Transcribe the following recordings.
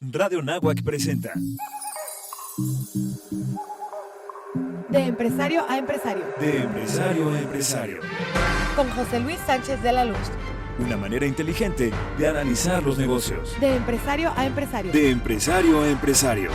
Radio Náhuac presenta De empresario a empresario. De empresario a empresario. Con José Luis Sánchez de la Luz. Una manera inteligente de analizar los negocios. De empresario a empresario. De empresario a empresario.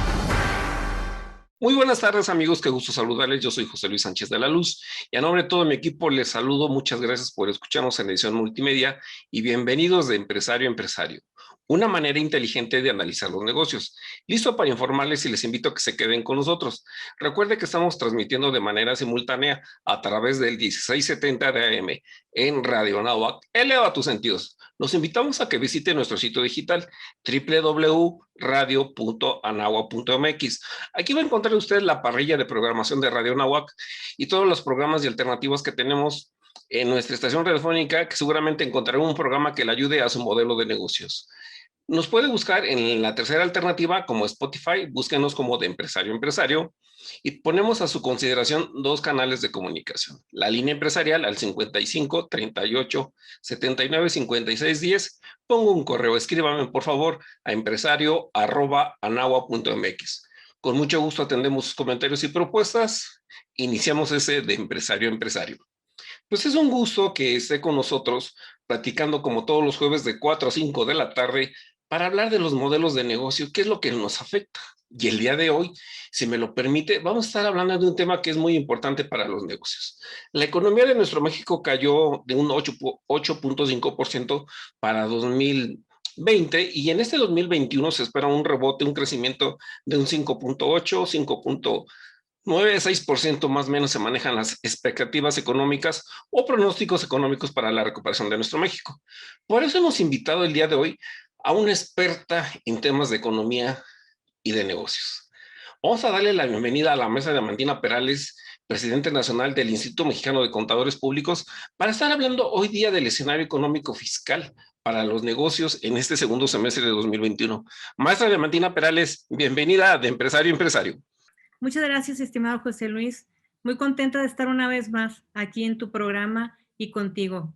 Muy buenas tardes, amigos, qué gusto saludarles. Yo soy José Luis Sánchez de la Luz y a nombre de todo mi equipo les saludo. Muchas gracias por escucharnos en la edición multimedia y bienvenidos de Empresario a Empresario, una manera inteligente de analizar los negocios. Listo para informarles y les invito a que se queden con nosotros. Recuerde que estamos transmitiendo de manera simultánea a través del 1670 de AM en Radio Náhuac. Eleva tus sentidos. Los invitamos a que visiten nuestro sitio digital www.radio.anahuac.mx. Aquí va a encontrar usted la parrilla de programación de Radio Náhuac y todos los programas y alternativas que tenemos en nuestra estación radiofónica, que seguramente encontrará un programa que le ayude a su modelo de negocios. Nos puede buscar en la tercera alternativa como Spotify, búsquenos como de empresario a empresario y ponemos a su consideración dos canales de comunicación. La línea empresarial al 55 38 79 56 10. Pongo un correo, escríbame por favor a empresario@anagua.mx. Con mucho gusto atendemos sus comentarios y propuestas. Iniciamos ese de empresario a empresario. Pues es un gusto que esté con nosotros platicando como todos los jueves de 4 a 5 de la tarde para hablar de los modelos de negocio, qué es lo que nos afecta. Y el día de hoy, si me lo permite, vamos a estar hablando de un tema que es muy importante para los negocios. La economía de nuestro México cayó de un 8.5% para 2020 y en este 2021 se espera un rebote, un crecimiento de un 5.8, 5.9, 6% más o menos se manejan las expectativas económicas o pronósticos económicos para la recuperación de nuestro México. Por eso hemos invitado el día de hoy a una experta en temas de economía y de negocios. Vamos a darle la bienvenida a la mesa de Amantina Perales, presidente nacional del Instituto Mexicano de Contadores Públicos, para estar hablando hoy día del escenario económico fiscal para los negocios en este segundo semestre de 2021. Maestra Diamantina Perales, bienvenida de empresario a empresario. Muchas gracias, estimado José Luis. Muy contenta de estar una vez más aquí en tu programa y contigo,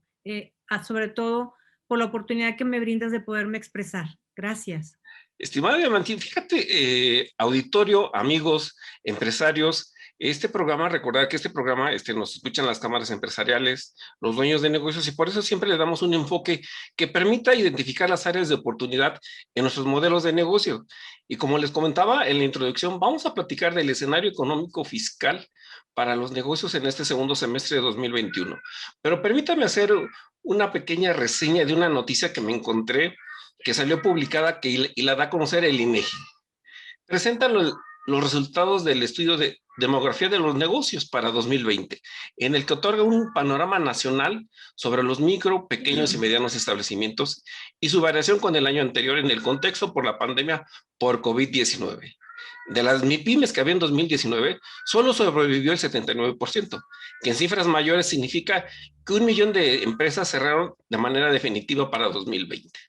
sobre todo por la oportunidad que me brindas de poderme expresar. Gracias. Estimada Diamantina, fíjate, auditorio, amigos, empresarios, recordad que este programa nos escuchan las cámaras empresariales, los dueños de negocios, y por eso siempre le damos un enfoque que permita identificar las áreas de oportunidad en nuestros modelos de negocio. Y como les comentaba en la introducción, vamos a platicar del escenario económico fiscal para los negocios en este segundo semestre de 2021. Pero permítame hacer una pequeña reseña de una noticia que me encontré, que salió publicada y la da a conocer el INEGI. Presentan los resultados del estudio de demografía de los negocios para 2020, en el que otorga un panorama nacional sobre los micro, pequeños y medianos establecimientos y su variación con el año anterior en el contexto por la pandemia por COVID-19. De las MIPYMES que había en 2019, solo sobrevivió el 79%, que en cifras mayores significa que 1 millón de empresas cerraron de manera definitiva para 2020.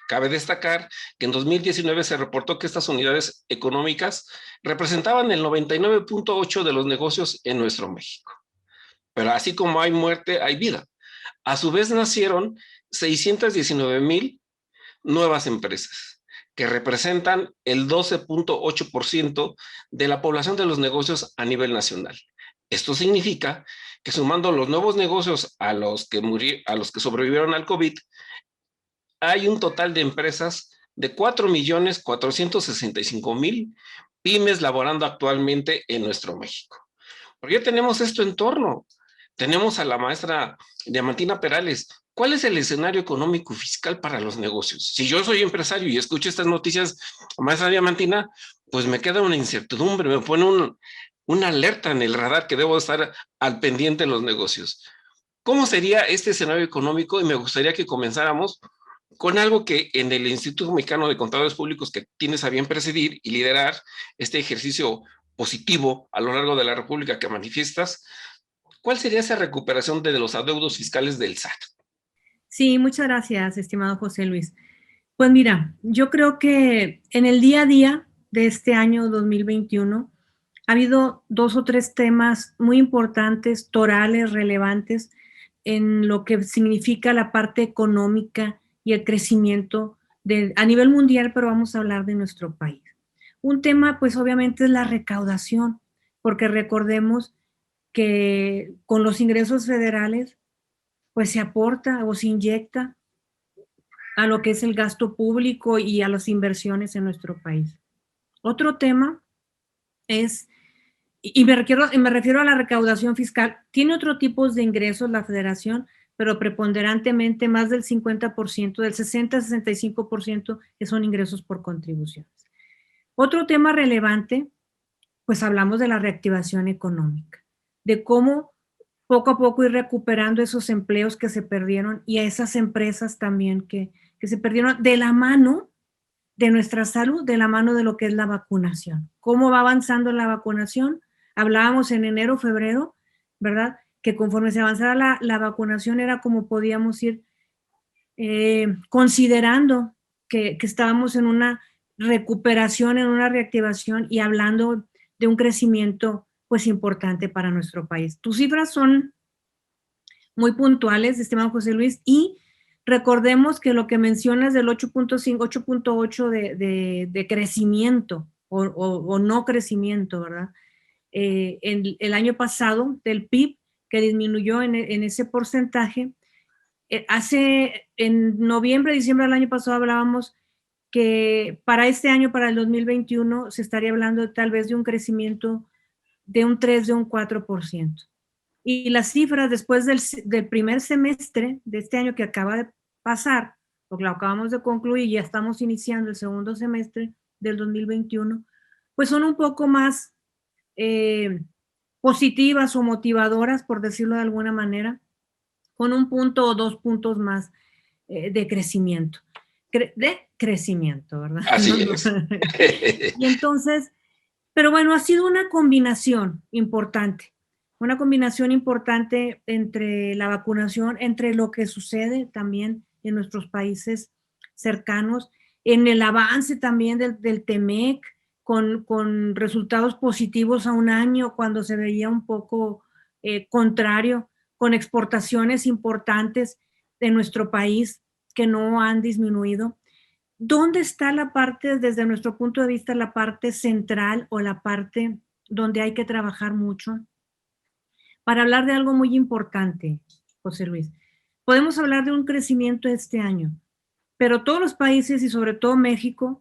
Cabe destacar que en 2019 se reportó que estas unidades económicas representaban el 99.8% de los negocios en nuestro México. Pero así como hay muerte, hay vida. A su vez nacieron 619,000 nuevas empresas, que representan el 12.8% de la población de los negocios a nivel nacional. Esto significa que sumando los nuevos negocios a los que sobrevivieron al COVID, hay un total de empresas de 4,465,000 pymes laborando actualmente en nuestro México. Porque ya tenemos esto en torno. Tenemos a la maestra Diamantina Perales. ¿Cuál es el escenario económico y fiscal para los negocios? Si yo soy empresario y escucho estas noticias, maestra Diamantina, pues me queda una incertidumbre, me pone una alerta en el radar que debo estar al pendiente de los negocios. ¿Cómo sería este escenario económico? Y me gustaría que comenzáramos con algo que en el Instituto Mexicano de Contadores Públicos, que tienes a bien presidir y liderar este ejercicio positivo a lo largo de la República que manifiestas, ¿cuál sería esa recuperación de los adeudos fiscales del SAT? Sí, muchas gracias, estimado José Luis. Pues mira, yo creo que en el día a día de este año 2021 ha habido 2 o 3 temas muy importantes, torales, relevantes, en lo que significa la parte económica y el crecimiento a nivel mundial, pero vamos a hablar de nuestro país. Un tema, pues obviamente es la recaudación, porque recordemos que con los ingresos federales, pues se aporta o se inyecta a lo que es el gasto público y a las inversiones en nuestro país. Otro tema es, y me refiero a la recaudación fiscal, tiene otro tipo de ingresos la federación, pero preponderantemente más del 50%, del 60-65% que son ingresos por contribuciones. Otro tema relevante, pues hablamos de la reactivación económica, de cómo poco a poco ir recuperando esos empleos que se perdieron y a esas empresas también que se perdieron de la mano de nuestra salud, de la mano de lo que es la vacunación. ¿Cómo va avanzando la vacunación? Hablábamos en enero, febrero, ¿verdad? Que conforme se avanzara la vacunación era como podíamos ir considerando que estábamos en una recuperación, en una reactivación y hablando de un crecimiento pues importante para nuestro país. Tus cifras son muy puntuales, estimado José Luis, y recordemos que lo que mencionas del 8.5, 8.8 de crecimiento o no crecimiento, ¿verdad? El año pasado del PIB, que disminuyó en ese porcentaje, en noviembre, diciembre del año pasado hablábamos que para este año, para el 2021, se estaría hablando tal vez de un crecimiento de un 3, de un 4%. Y las cifras después del primer semestre de este año que acaba de pasar, porque lo acabamos de concluir y ya estamos iniciando el segundo semestre del 2021, pues son un poco más positivas o motivadoras, por decirlo de alguna manera, con 1 punto o 2 puntos más de crecimiento. ¿Verdad? Así es. Y entonces, pero bueno, ha sido una combinación importante entre la vacunación, entre lo que sucede también en nuestros países cercanos, en el avance también del TEMEC, con resultados positivos a un año cuando se veía un poco contrario, con exportaciones importantes de nuestro país que no han disminuido. ¿Dónde está la parte, desde nuestro punto de vista, la parte central o la parte donde hay que trabajar mucho? Para hablar de algo muy importante, José Luis. Podemos hablar de un crecimiento este año, pero todos los países y sobre todo México,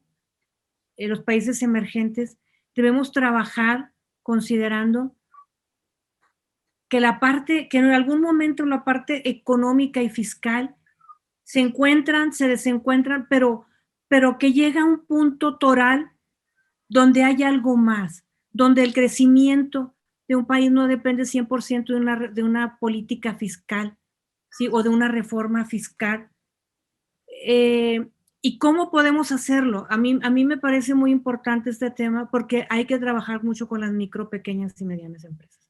los países emergentes, debemos trabajar considerando que que en algún momento la parte económica y fiscal se desencuentran, pero que llega a un punto toral donde hay algo más, donde el crecimiento de un país no depende 100% de una política fiscal, ¿sí? O de una reforma fiscal. ¿Y cómo podemos hacerlo? A mí me parece muy importante este tema porque hay que trabajar mucho con las micro, pequeñas y medianas empresas.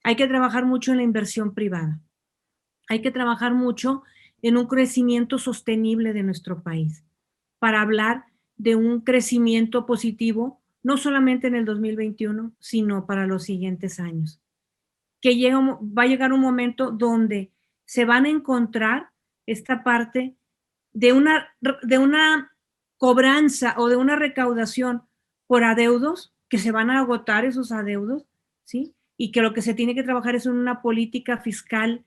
Hay que trabajar mucho en la inversión privada. Hay que trabajar mucho en un crecimiento sostenible de nuestro país para hablar de un crecimiento positivo, no solamente en el 2021, sino para los siguientes años. Va a llegar un momento donde se van a encontrar esta parte de una cobranza o de una recaudación por adeudos, que se van a agotar esos adeudos, ¿sí? Y que lo que se tiene que trabajar es en una política fiscal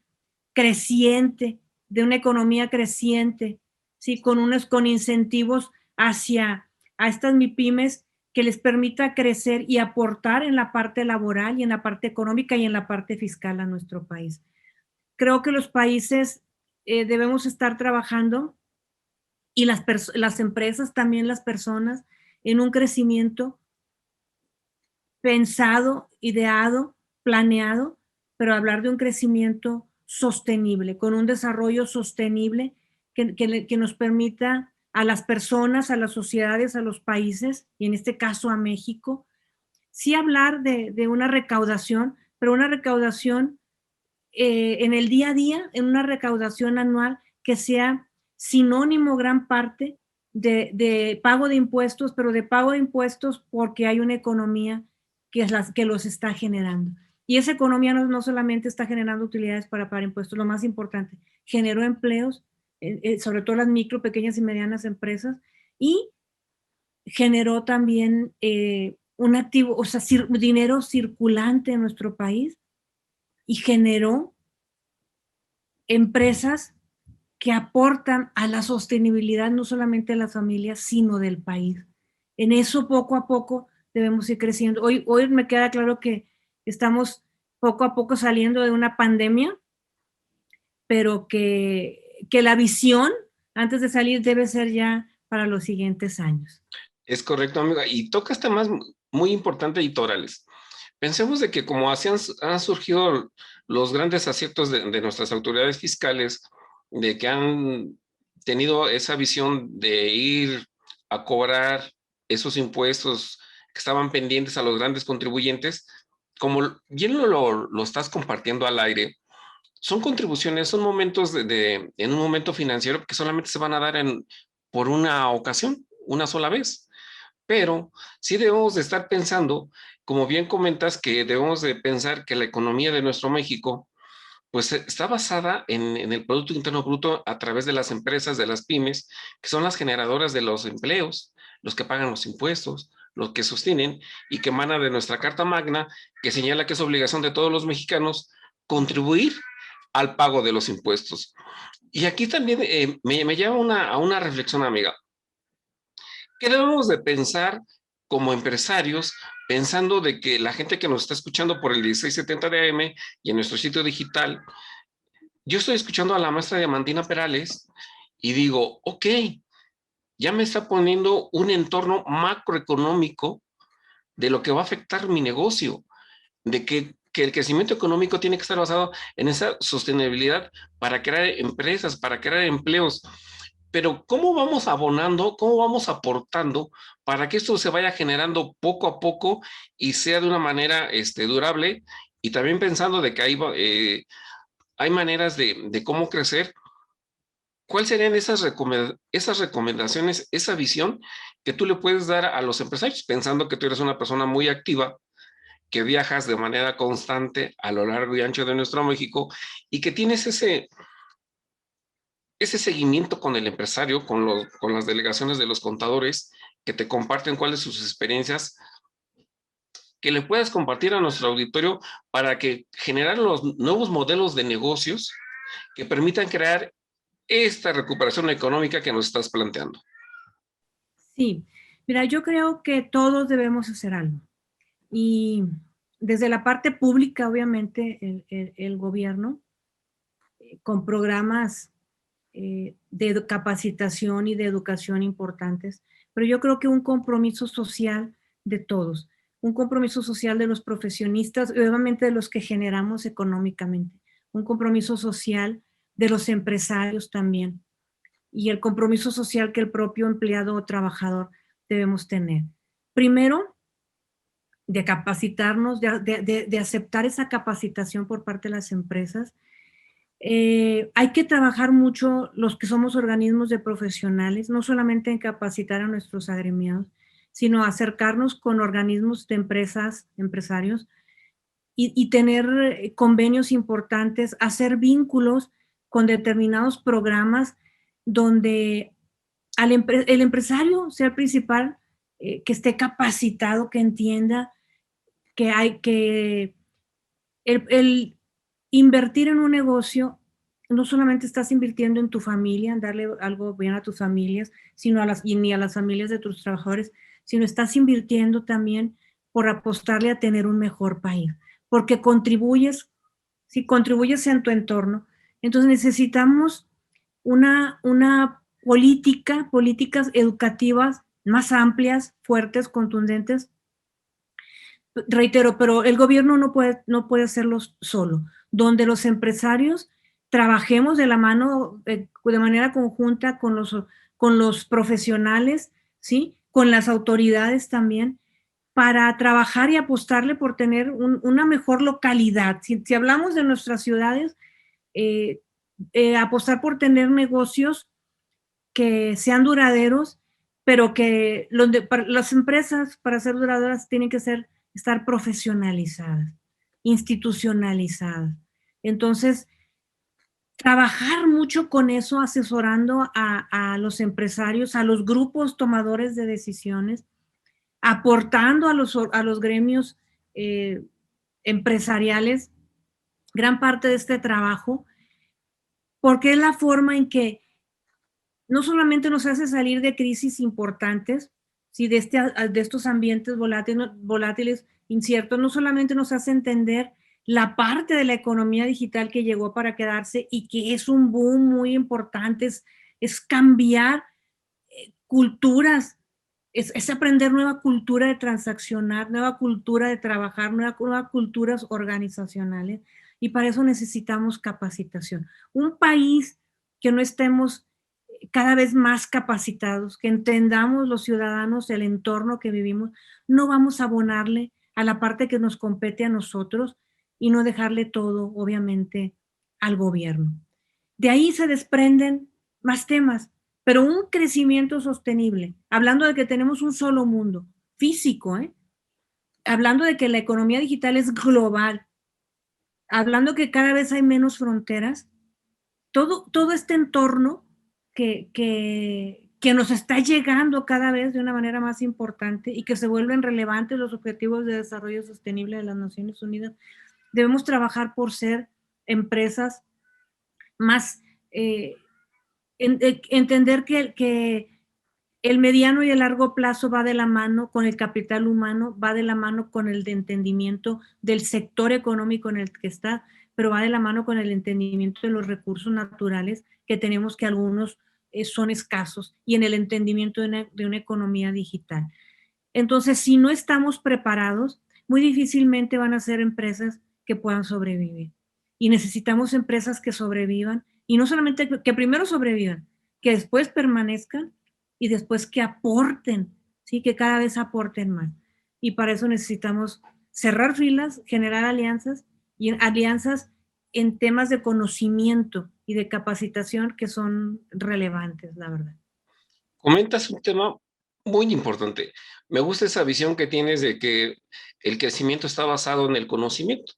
creciente, de una economía creciente, ¿sí? Con incentivos a estas MIPYMES que les permita crecer y aportar en la parte laboral y en la parte económica y en la parte fiscal a nuestro país. Creo que los países debemos estar trabajando y las empresas, también las personas, en un crecimiento pensado, ideado, planeado, pero hablar de un crecimiento sostenible, con un desarrollo sostenible que nos permita a las personas, a las sociedades, a los países, y en este caso a México, sí hablar de una recaudación, pero una recaudación en el día a día, en una recaudación anual que sea sinónimo gran parte de pago de impuestos, pero de pago de impuestos porque hay una economía que los está generando. Y esa economía no solamente está generando utilidades para pagar impuestos, lo más importante, generó empleos, sobre todo las micro, pequeñas y medianas empresas, y generó también un activo, o sea, dinero circulante en nuestro país, y generó empresas que aportan a la sostenibilidad no solamente de las familias, sino del país. En eso poco a poco debemos ir creciendo. Hoy me queda claro que estamos poco a poco saliendo de una pandemia, pero que la visión antes de salir debe ser ya para los siguientes años. Es correcto, amiga. Y tocas temas muy importantes y torales. Pensemos de que como así han surgido los grandes aciertos de nuestras autoridades fiscales, de que han tenido esa visión de ir a cobrar esos impuestos que estaban pendientes a los grandes contribuyentes, como bien lo estás compartiendo al aire, son contribuciones, son momentos en un momento financiero que solamente se van a dar por una ocasión, una sola vez. Pero sí debemos de estar pensando, como bien comentas, que debemos de pensar que la economía de nuestro México, pues está basada en el Producto Interno Bruto a través de las empresas, de las pymes, que son las generadoras de los empleos, los que pagan los impuestos, los que sostienen y que emana de nuestra Carta Magna, que señala que es obligación de todos los mexicanos contribuir al pago de los impuestos. Y aquí también me lleva a una reflexión, amiga. ¿Qué debemos de pensar como empresarios, pensando de que la gente que nos está escuchando por el 1670 de AM y en nuestro sitio digital, yo estoy escuchando a la maestra Diamantina Perales y digo, ok, ya me está poniendo un entorno macroeconómico de lo que va a afectar mi negocio, de que el crecimiento económico tiene que estar basado en esa sostenibilidad para crear empresas, para crear empleos. Pero ¿cómo vamos abonando, cómo vamos aportando para que esto se vaya generando poco a poco y sea de una manera durable? Y también pensando de que hay maneras de cómo crecer. ¿Cuáles serían esas recomendaciones, esa visión que tú le puedes dar a los empresarios, pensando que tú eres una persona muy activa, que viajas de manera constante a lo largo y ancho de nuestro México y que tienes ese seguimiento con el empresario, con las delegaciones de los contadores que te comparten cuáles son sus experiencias, que le puedas compartir a nuestro auditorio para que generar los nuevos modelos de negocios que permitan crear esta recuperación económica que nos estás planteando? Sí, mira, yo creo que todos debemos hacer algo. Y desde la parte pública, obviamente, el gobierno, con programas de capacitación y de educación importantes, pero yo creo que un compromiso social de todos, un compromiso social de los profesionistas y obviamente de los que generamos económicamente, un compromiso social de los empresarios también y el compromiso social que el propio empleado o trabajador debemos tener. Primero, de capacitarnos, de aceptar esa capacitación por parte de las empresas. Hay que trabajar mucho los que somos organismos de profesionales, no solamente en capacitar a nuestros agremiados, sino acercarnos con organismos de empresas, empresarios, y tener convenios importantes, hacer vínculos con determinados programas donde el empresario sea el principal, que esté capacitado, que entienda que hay que el invertir en un negocio, no solamente estás invirtiendo en tu familia, en darle algo bien a tus familias, sino ni a las familias de tus trabajadores, sino estás invirtiendo también por apostarle a tener un mejor país, porque contribuyes, si contribuyes en tu entorno, entonces necesitamos una políticas educativas más amplias, fuertes, contundentes. Reitero, pero el gobierno no puede hacerlo solo. Donde los empresarios trabajemos de la mano, de manera conjunta con los profesionales, ¿sí? Con las autoridades también, para trabajar y apostarle por tener una mejor localidad. Si hablamos de nuestras ciudades, apostar por tener negocios que sean duraderos, pero que las empresas, para ser duraderas, tienen que estar profesionalizadas, institucionalizadas. Entonces, trabajar mucho con eso, asesorando a los empresarios, a los grupos tomadores de decisiones, aportando a los gremios empresariales gran parte de este trabajo, porque es la forma en que no solamente nos hace salir de crisis importantes, ¿sí? de estos ambientes volátiles, inciertos, no solamente nos hace entender la parte de la economía digital que llegó para quedarse y que es un boom muy importante, es cambiar culturas, es aprender nueva cultura de transaccionar, nueva cultura de trabajar, nuevas culturas organizacionales, y para eso necesitamos capacitación. Un país que no estemos cada vez más capacitados, que entendamos los ciudadanos el entorno que vivimos, no vamos a abonarle a la parte que nos compete a nosotros y no dejarle todo, obviamente, al gobierno. De ahí se desprenden más temas, pero un crecimiento sostenible, hablando de que tenemos un solo mundo físico, hablando de que la economía digital es global, hablando que cada vez hay menos fronteras, todo este entorno que nos está llegando cada vez de una manera más importante y que se vuelven relevantes los objetivos de desarrollo sostenible de las Naciones Unidas, debemos trabajar por ser empresas más, entender que el mediano y el largo plazo va de la mano con el capital humano, va de la mano con el entendimiento del sector económico en el que está, pero va de la mano con el entendimiento de los recursos naturales que tenemos, que algunos son escasos, y en el entendimiento de una economía digital. Entonces, si no estamos preparados, muy difícilmente van a ser empresas que puedan sobrevivir. Y necesitamos empresas que sobrevivan, y no solamente que primero sobrevivan, que después permanezcan y después que aporten, ¿sí? Que cada vez aporten más. Y para eso necesitamos cerrar filas, generar alianzas, y alianzas en temas de conocimiento y de capacitación que son relevantes, la verdad. Comentas un tema muy importante. Me gusta esa visión que tienes de que el crecimiento está basado en el conocimiento,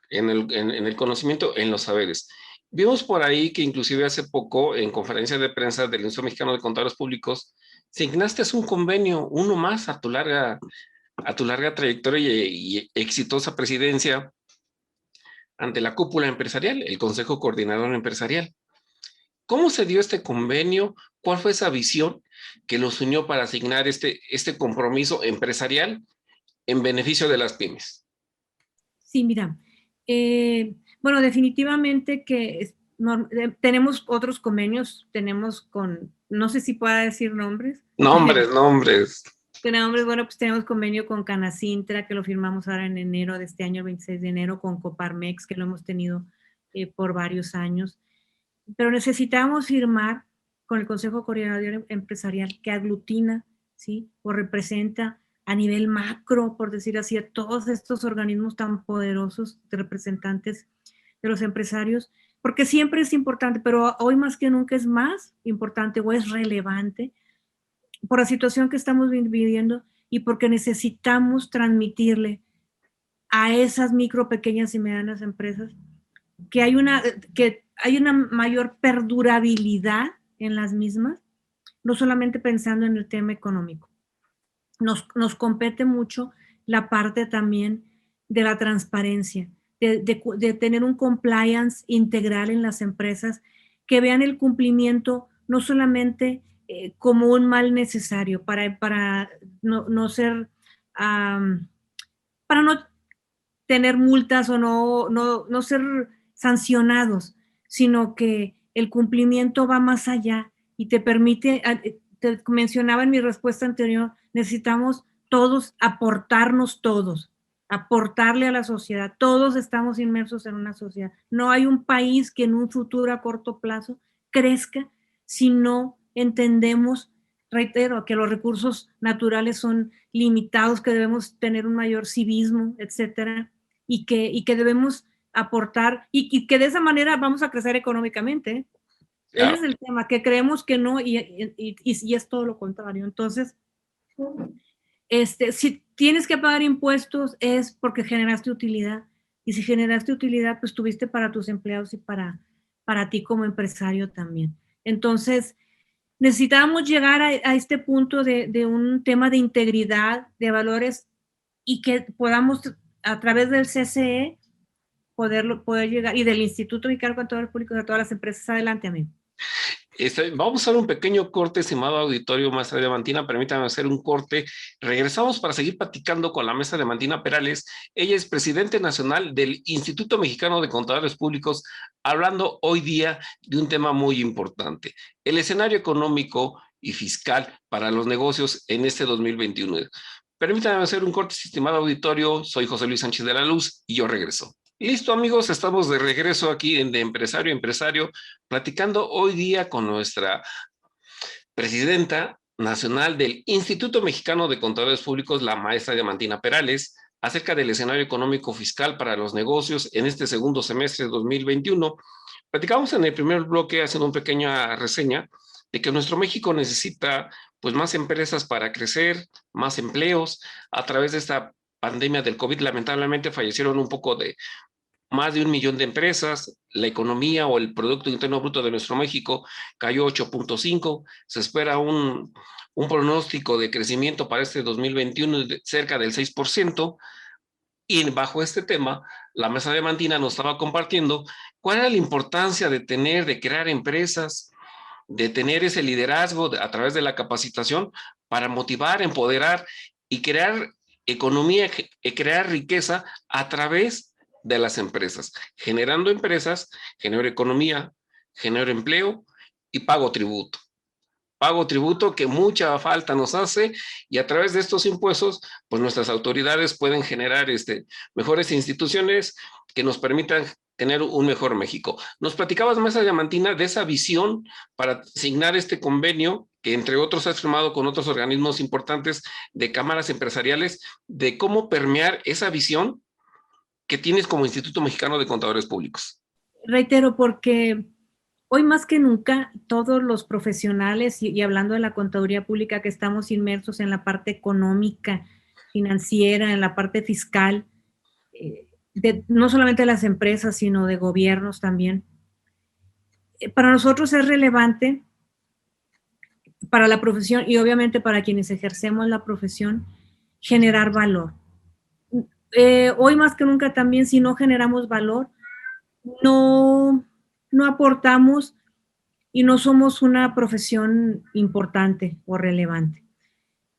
en el conocimiento, en los saberes. Vimos por ahí que inclusive hace poco, en conferencia de prensa del Instituto Mexicano de Contadores Públicos, signaste un convenio, uno más a tu larga trayectoria y exitosa presidencia ante la cúpula empresarial, el Consejo Coordinador Empresarial. ¿Cómo se dio este convenio? ¿Cuál fue esa visión que los unió para asignar este compromiso empresarial en beneficio de las pymes? Sí, mira, bueno, definitivamente que tenemos otros convenios, tenemos con, no sé si pueda decir nombres. Nombres. Bueno, pues tenemos convenio con Canacintra, que lo firmamos ahora en enero de este año, el 26 de enero, con Coparmex, que lo hemos tenido por varios años. Pero necesitamos firmar con el Consejo Coordinador Empresarial, que aglutina, ¿sí? O representa a nivel macro, por decir así, a todos estos organismos tan poderosos de representantes de los empresarios, porque siempre es importante, pero hoy más que nunca es más importante o es relevante por la situación que estamos viviendo y porque necesitamos transmitirle a esas micro, pequeñas y medianas empresas que hay una mayor perdurabilidad en las mismas, no solamente pensando en el tema económico. Nos compete mucho la parte también de la transparencia, de tener un compliance integral en las empresas, que vean el cumplimiento no solamente como un mal necesario para no ser, para no tener multas o no ser sancionados, sino que el cumplimiento va más allá y te permite, te mencionaba en mi respuesta anterior, necesitamos todos aportarnos todos, aportarle a la sociedad. Todos estamos inmersos en una sociedad. No hay un país que en un futuro a corto plazo crezca si no entendemos, reitero, que los recursos naturales son limitados, que debemos tener un mayor civismo, etcétera, y que debemos aportar y que de esa manera vamos a crecer económicamente. Claro. Ese es el tema, que creemos que no y es todo lo contrario. Entonces, si tienes que pagar impuestos es porque generaste utilidad, y si generaste utilidad, pues tuviste para tus empleados y para para ti como empresario también. Entonces, necesitábamos llegar a este punto de un tema de integridad, de valores, y que podamos, a través del CCE, poder llegar, y del Instituto Mexicano de Contadores Públicos, a todas las empresas. Adelante, amigo. Vamos a hacer un pequeño corte, estimado auditorio, maestra Diamantina, permítame hacer un corte. Regresamos para seguir platicando con la maestra Diamantina Perales. Ella es presidente nacional del Instituto Mexicano de Contadores Públicos, hablando hoy día de un tema muy importante, el escenario económico y fiscal para los negocios en este 2021. Permítame hacer un corte, estimado auditorio. Soy José Luis Sánchez de la Luz y yo regreso. Listo, amigos, estamos de regreso aquí en De Empresario a Empresario, platicando hoy día con nuestra presidenta nacional del Instituto Mexicano de Contadores Públicos, la maestra Diamantina Perales, acerca del escenario económico fiscal para los negocios en este segundo semestre de 2021. Platicamos en el primer bloque, haciendo una pequeña reseña, de que nuestro México necesita pues más empresas para crecer, más empleos. A través de esta pandemia del COVID, lamentablemente fallecieron un poco de más de 1 millón de empresas. La economía o el Producto Interno Bruto de nuestro México cayó 8.5. Se espera un pronóstico de crecimiento para este 2021 de cerca del 6%. Y bajo este tema, la mesa diamantina nos estaba compartiendo cuál era la importancia de crear empresas, de tener ese liderazgo a través de la capacitación para motivar, empoderar y crear economía, crear riqueza a través de las empresas. Generando empresas, genero economía, genero empleo y pago tributo. Pago tributo que mucha falta nos hace, y a través de estos impuestos, pues nuestras autoridades pueden generar mejores instituciones que nos permitan tener un mejor México. Nos platicabas, maestra Diamantina, de esa visión para asignar este convenio, que entre otros has firmado con otros organismos importantes de cámaras empresariales, de cómo permear esa visión que tienes como Instituto Mexicano de Contadores Públicos. Reitero, porque hoy más que nunca, todos los profesionales, y hablando de la contaduría pública, que estamos inmersos en la parte económica, financiera, en la parte fiscal, no solamente de las empresas, sino de gobiernos también. Para nosotros es relevante, para la profesión y obviamente para quienes ejercemos la profesión, generar valor. Hoy más que nunca también, si no generamos valor, no aportamos y no somos una profesión importante o relevante.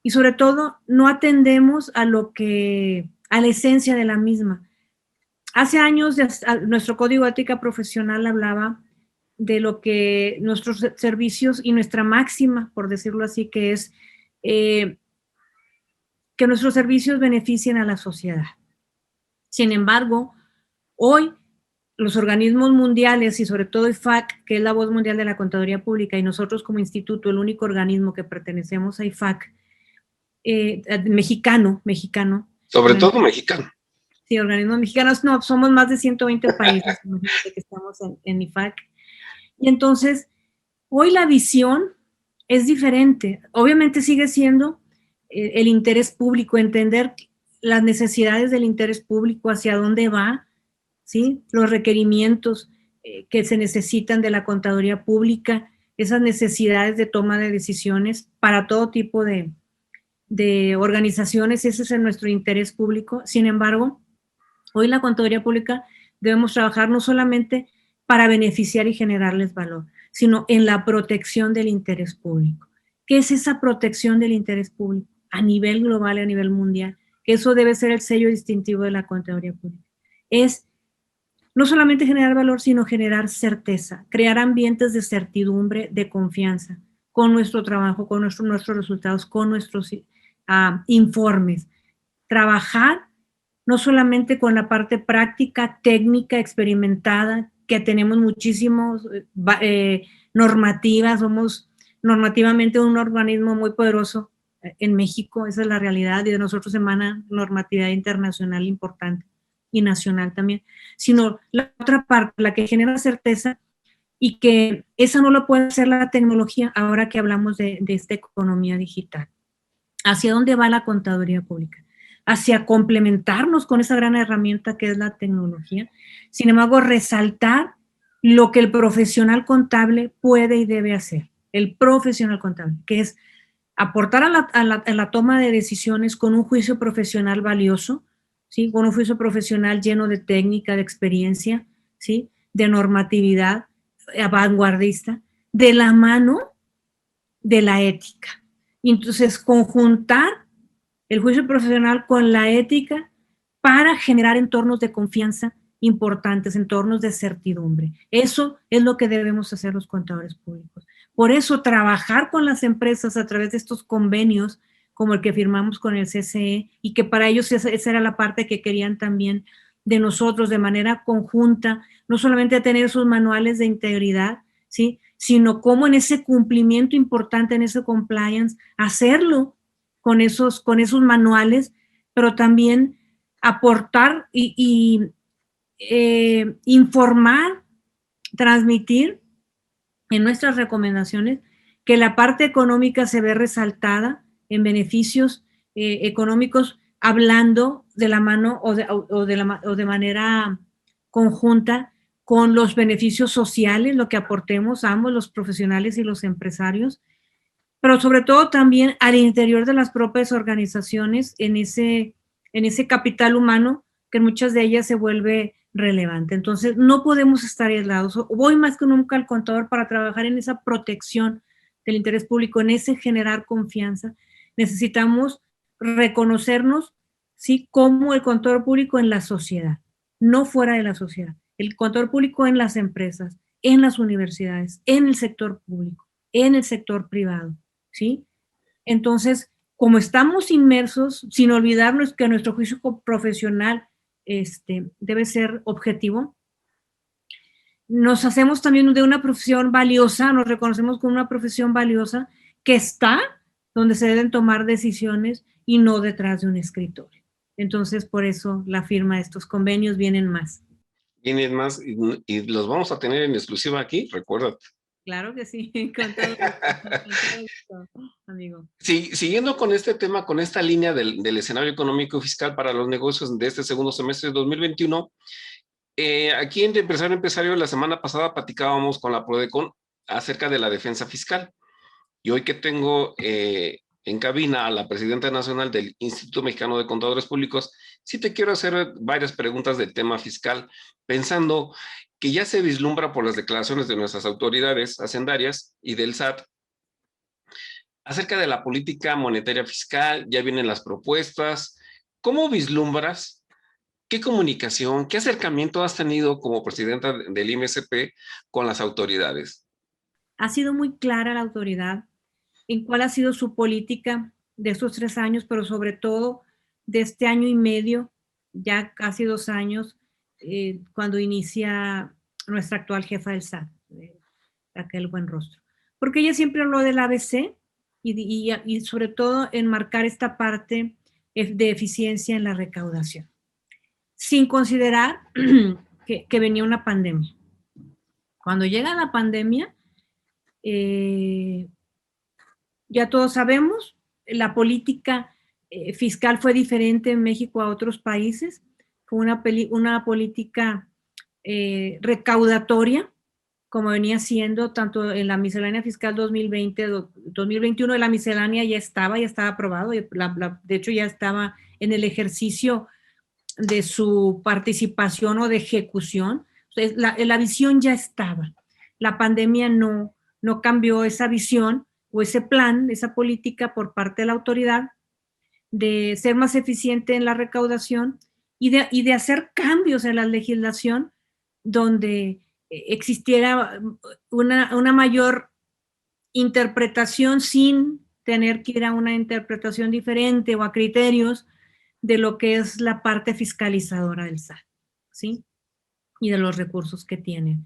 Y sobre todo, no atendemos a la esencia de la misma. Hace años, nuestro Código de Ética Profesional hablaba de lo que nuestros servicios y nuestra máxima, por decirlo así, que es que nuestros servicios beneficien a la sociedad. Sin embargo, hoy los organismos mundiales y sobre todo IFAC, que es la voz mundial de la contaduría pública, y nosotros como instituto, el único organismo que pertenecemos a IFAC, mexicano. Sobre todo mexicano. Sí, organismos mexicanos, no, somos más de 120 países que estamos en IFAC. Y entonces, hoy la visión es diferente. Obviamente sigue siendo el interés público, entender las necesidades del interés público, hacia dónde va, ¿sí? Los requerimientos que se necesitan de la contaduría pública, esas necesidades de toma de decisiones para todo tipo de organizaciones. Ese es nuestro interés público. Sin embargo, hoy la contaduría pública debemos trabajar no solamente para beneficiar y generarles valor, sino en la protección del interés público. ¿Qué es esa protección del interés público a nivel global y a nivel mundial? Que eso debe ser el sello distintivo de la contaduría pública. Es no solamente generar valor, sino generar certeza, crear ambientes de certidumbre, de confianza, con nuestro trabajo, con nuestros resultados, con nuestros informes. Trabajar no solamente con la parte práctica, técnica, experimentada, que tenemos muchísimos normativas, somos normativamente un organismo muy poderoso en México, esa es la realidad, y de nosotros emana normatividad internacional importante y nacional también, sino la otra parte, la que genera certeza, y que esa no lo puede hacer la tecnología ahora que hablamos de esta economía digital. ¿Hacia dónde va la contaduría pública? Hacia complementarnos con esa gran herramienta que es la tecnología. Sin embargo, resaltar lo que el profesional contable puede y debe hacer. El profesional contable, que es aportar a la toma de decisiones con un juicio profesional valioso, ¿sí? Con un juicio profesional lleno de técnica, de experiencia, ¿sí? De normatividad vanguardista, de la mano de la ética. Y entonces conjuntar el juicio profesional con la ética para generar entornos de confianza importantes, entornos de certidumbre. Eso es lo que debemos hacer los contadores públicos. Por eso trabajar con las empresas a través de estos convenios como el que firmamos con el CCE, y que para ellos esa era la parte que querían también de nosotros de manera conjunta, no solamente tener sus manuales de integridad, ¿sí?, sino cómo en ese cumplimiento importante, en ese compliance, hacerlo con esos manuales, pero también aportar y informar, transmitir en nuestras recomendaciones que la parte económica se ve resaltada en beneficios económicos, hablando de la mano o de manera conjunta con los beneficios sociales, lo que aportemos ambos, los profesionales y los empresarios, pero sobre todo también al interior de las propias organizaciones, en ese capital humano que en muchas de ellas se vuelve relevante. Entonces, no podemos estar aislados. Voy más que nunca al contador para trabajar en esa protección del interés público, en ese generar confianza. Necesitamos reconocernos, ¿sí?, como el contador público en la sociedad, no fuera de la sociedad. El contador público en las empresas, en las universidades, en el sector público, en el sector privado, ¿sí? Entonces, como estamos inmersos, sin olvidarnos que nuestro juicio profesional debe ser objetivo, nos hacemos también de una profesión valiosa, nos reconocemos como una profesión valiosa que está donde se deben tomar decisiones y no detrás de un escritorio. Entonces, por eso la firma de estos convenios vienen más. Vienen más y los vamos a tener en exclusiva aquí, recuérdate. Claro que sí, con todo gusto, amigo. Sí, siguiendo con este tema, con esta línea del escenario económico y fiscal para los negocios de este segundo semestre de 2021, aquí en Empresario la semana pasada platicábamos con la Prodecon acerca de la defensa fiscal. Y hoy que tengo en cabina a la presidenta nacional del Instituto Mexicano de Contadores Públicos, sí te quiero hacer varias preguntas del tema fiscal, pensando que ya se vislumbra por las declaraciones de nuestras autoridades hacendarias y del SAT acerca de la política monetaria fiscal. Ya vienen las propuestas. ¿Cómo vislumbras? ¿Qué comunicación, qué acercamiento has tenido como presidenta del IMSP con las autoridades? Ha sido muy clara la autoridad en cuál ha sido su política de estos 3 años, pero sobre todo de este año y medio, ya casi 2 años, cuando inicia nuestra actual jefa del SAT, Raquel Buenrostro. Porque ella siempre habló del ABC y sobre todo en marcar esta parte de eficiencia en la recaudación, sin considerar que venía una pandemia. Cuando llega la pandemia, ya todos sabemos, la política fiscal fue diferente en México a otros países, con una política recaudatoria, como venía siendo tanto en la miscelánea fiscal 2020-2021, la miscelánea ya estaba aprobado, de hecho ya estaba en el ejercicio de su participación o de ejecución. Entonces, la visión ya estaba. La pandemia no cambió esa visión o ese plan, esa política por parte de la autoridad de ser más eficiente en la recaudación y de hacer cambios en la legislación donde existiera una mayor interpretación sin tener que ir a una interpretación diferente o a criterios de lo que es la parte fiscalizadora del SAT, ¿sí? Y de los recursos que tiene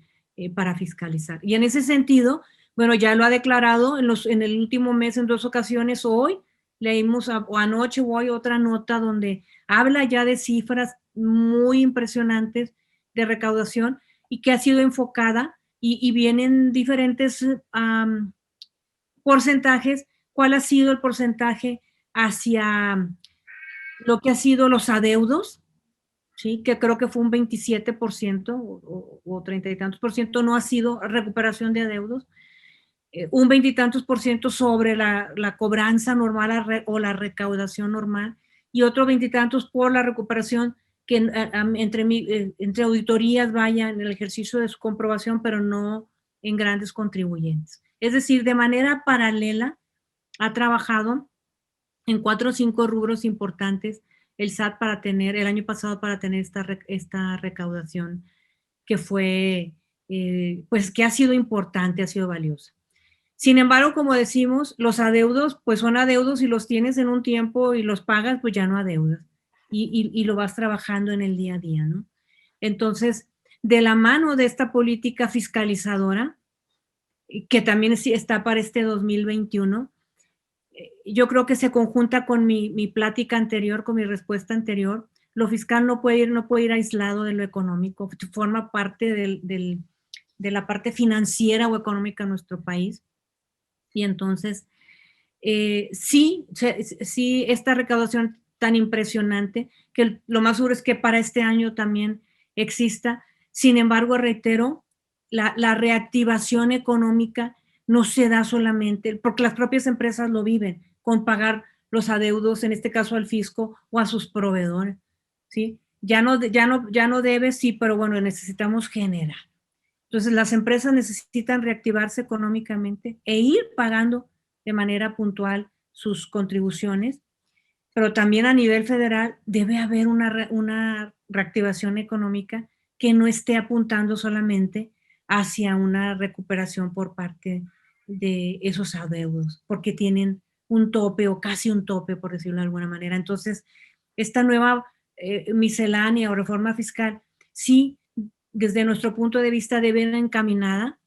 para fiscalizar. Y en ese sentido, bueno, ya lo ha declarado en el último mes en 2 ocasiones. Hoy leímos, o anoche o hoy, otra nota donde habla ya de cifras muy impresionantes de recaudación y que ha sido enfocada y vienen diferentes porcentajes. ¿Cuál ha sido el porcentaje hacia lo que ha sido los adeudos? ¿sí? Que creo que fue un 27% o 30 y tantos por ciento no ha sido recuperación de adeudos. Un 20 y tantos por ciento sobre la cobranza normal o la recaudación normal, y otro 20 y tantos por la recuperación que entre auditorías vaya en el ejercicio de su comprobación, pero no en grandes contribuyentes. Es decir, de manera paralela ha trabajado en 4 o 5 rubros importantes el SAT el año pasado para tener esta recaudación que fue, pues que ha sido importante, ha sido valiosa. Sin embargo, como decimos, los adeudos, pues son adeudos y los tienes en un tiempo y los pagas, pues ya no adeudas. Y lo vas trabajando en el día a día, ¿no? Entonces, de la mano de esta política fiscalizadora, que también está para este 2021, yo creo que se conjunta con mi plática anterior, con mi respuesta anterior. Lo fiscal no puede ir aislado de lo económico, forma parte de la parte financiera o económica de nuestro país. Y entonces, sí, esta recaudación tan impresionante, que lo más seguro es que para este año también exista. Sin embargo, reitero, la reactivación económica no se da solamente, porque las propias empresas lo viven, con pagar los adeudos, en este caso al fisco o a sus proveedores, ¿sí? Ya no debe, sí, pero bueno, necesitamos generar. Entonces, las empresas necesitan reactivarse económicamente e ir pagando de manera puntual sus contribuciones, pero también a nivel federal debe haber una reactivación económica que no esté apuntando solamente hacia una recuperación por parte de esos adeudos, porque tienen un tope o casi un tope, por decirlo de alguna manera. Entonces, esta nueva miscelánea o reforma fiscal, sí, desde nuestro punto de vista, debe ir encaminada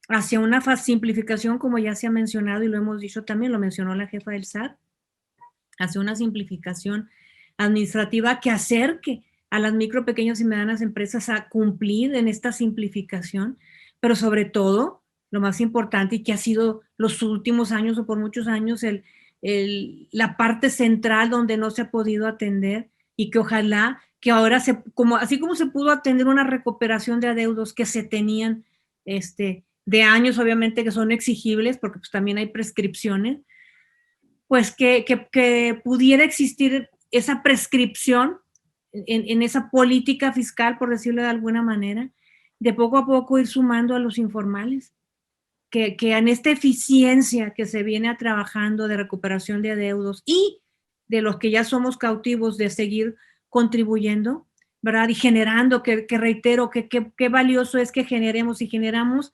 hacia una simplificación, como ya se ha mencionado y lo hemos dicho también, lo mencionó la jefa del SAT, hacia una simplificación administrativa que acerque a las micro, pequeñas y medianas empresas a cumplir en esta simplificación, pero sobre todo, lo más importante y que ha sido los últimos años o por muchos años la parte central donde no se ha podido atender, y que ojalá que ahora, así como se pudo atender una recuperación de adeudos que se tenían de años, obviamente que son exigibles, porque pues también hay prescripciones, pues que pudiera existir esa prescripción en esa política fiscal, por decirlo de alguna manera, de poco a poco ir sumando a los informales, que en esta eficiencia que se viene trabajando de recuperación de adeudos y de los que ya somos cautivos de seguir contribuyendo, ¿verdad? Y generando, que reitero, que valioso es que generemos y generamos,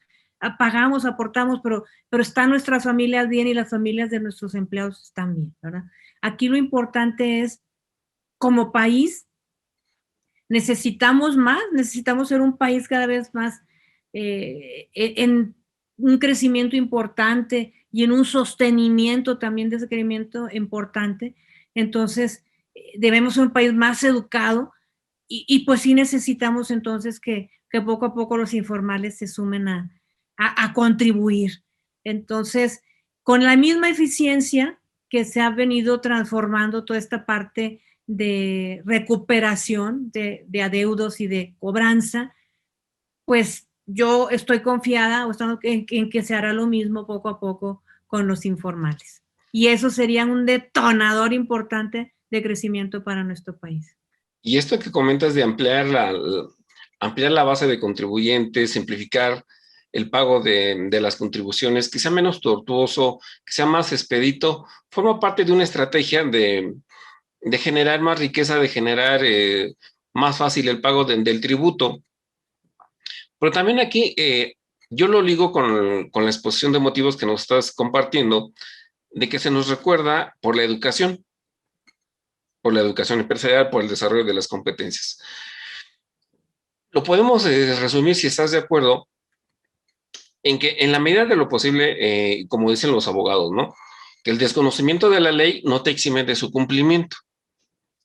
pagamos, aportamos, pero están nuestras familias bien y las familias de nuestros empleados están bien, ¿verdad? Aquí lo importante es, como país, necesitamos ser un país cada vez más en un crecimiento importante y en un sostenimiento también de ese crecimiento importante. Entonces, debemos ser un país más educado y pues sí necesitamos entonces que poco a poco los informales se sumen a contribuir. Entonces, con la misma eficiencia que se ha venido transformando toda esta parte de recuperación de adeudos y de cobranza, pues yo estoy confiada en que se hará lo mismo poco a poco con los informales. Y eso sería un detonador importante de crecimiento para nuestro país. Y esto que comentas de ampliar la base de contribuyentes, simplificar el pago de las contribuciones, que sea menos tortuoso, que sea más expedito, forma parte de una estrategia de generar más riqueza, de generar más fácil el pago del tributo. Pero también aquí yo lo ligo con la exposición de motivos que nos estás compartiendo, de que se nos recuerda por la educación empresarial, por el desarrollo de las competencias. Lo podemos resumir, si estás de acuerdo, en que en la medida de lo posible, como dicen los abogados, ¿no? Que el desconocimiento de la ley no te exime de su cumplimiento.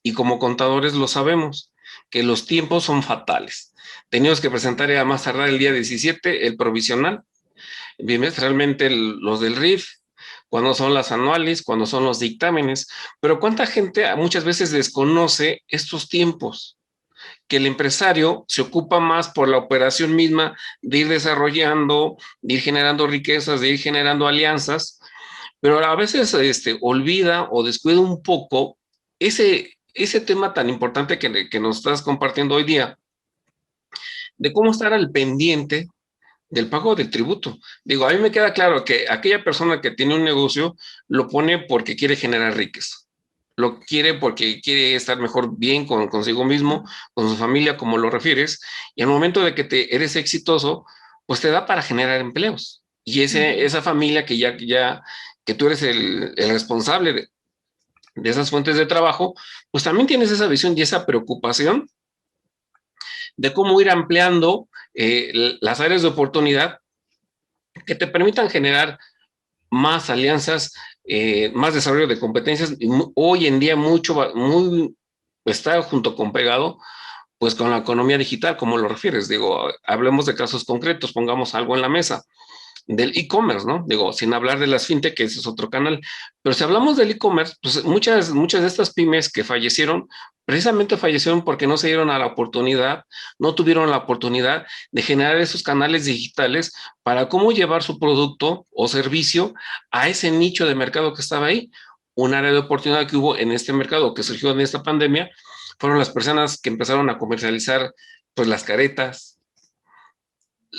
Y como contadores lo sabemos, que los tiempos son fatales. Tenemos que presentar a más tardar el día 17 el provisional, bimestralmente los del RIF, cuando son las anuales, cuando son los dictámenes. Pero ¿cuánta gente muchas veces desconoce estos tiempos? que el empresario se ocupa más por la operación misma de ir desarrollando, de ir generando riquezas, de ir generando alianzas, pero a veces olvida o descuida un poco ese tema tan importante que nos estás compartiendo hoy día, de cómo estar al pendiente del pago del tributo. Digo, a mí me queda claro que aquella persona que tiene un negocio lo pone porque quiere generar riqueza. Lo quiere porque quiere estar mejor bien consigo mismo, con su familia, como lo refieres, y al momento de que eres exitoso, pues te da para generar empleos. Y esa familia que tú eres el responsable de esas fuentes de trabajo, pues también tienes esa visión y esa preocupación de cómo ir ampliando las áreas de oportunidad que te permitan generar más alianzas, más desarrollo de competencias. Hoy en día está junto con pegado, pues con la economía digital, como lo refieres. Digo, hablemos de casos concretos, pongamos algo en la mesa del e-commerce, ¿no? Digo, sin hablar de las fintech, que ese es otro canal. Pero si hablamos del e-commerce, pues muchas de estas pymes que fallecieron, precisamente fallecieron porque no se dieron a la oportunidad, no tuvieron la oportunidad de generar esos canales digitales para cómo llevar su producto o servicio a ese nicho de mercado que estaba ahí. Un área de oportunidad que hubo en este mercado, que surgió en esta pandemia, fueron las personas que empezaron a comercializar pues las caretas,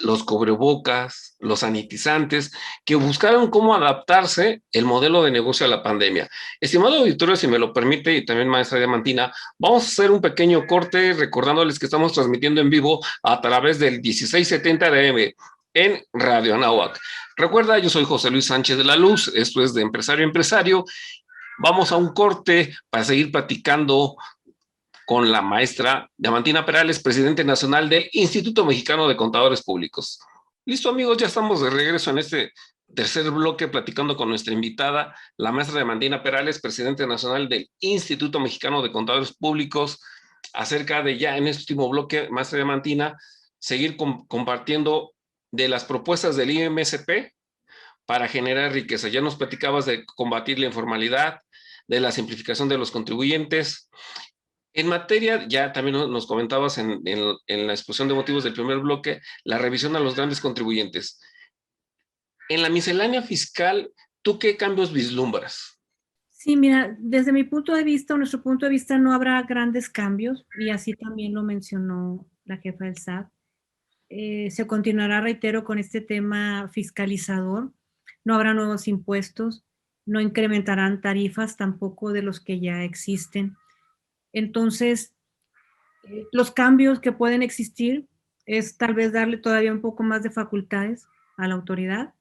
los cubrebocas, los sanitizantes, que buscaron cómo adaptarse el modelo de negocio a la pandemia. Estimado auditorio, si me lo permite, y también maestra Diamantina, vamos a hacer un pequeño corte recordándoles que estamos transmitiendo en vivo a través del 1670 AM en Radio Anáhuac. Recuerda, yo soy José Luis Sánchez de la Luz, esto es de Empresario a Empresario. Vamos a un corte para seguir platicando con la maestra Diamantina Perales, presidente nacional del Instituto Mexicano de Contadores Públicos. Listo, amigos, ya estamos de regreso en este tercer bloque platicando con nuestra invitada, la maestra Diamantina Perales, presidente nacional del Instituto Mexicano de Contadores Públicos, acerca de ya en este último bloque, maestra Diamantina, seguir compartiendo de las propuestas del IMSP para generar riqueza. Ya nos platicabas de combatir la informalidad, de la simplificación de los contribuyentes. En materia, ya también nos comentabas en la exposición de motivos del primer bloque, la revisión a los grandes contribuyentes. En la miscelánea fiscal, ¿tú qué cambios vislumbras? Sí, mira, desde mi punto de vista, o nuestro punto de vista, no habrá grandes cambios, y así también lo mencionó la jefa del SAT. Se continuará, reitero, con este tema fiscalizador. No habrá nuevos impuestos, no incrementarán tarifas tampoco de los que ya existen. Entonces, los cambios que pueden existir es tal vez darle todavía un poco más de facultades a la autoridad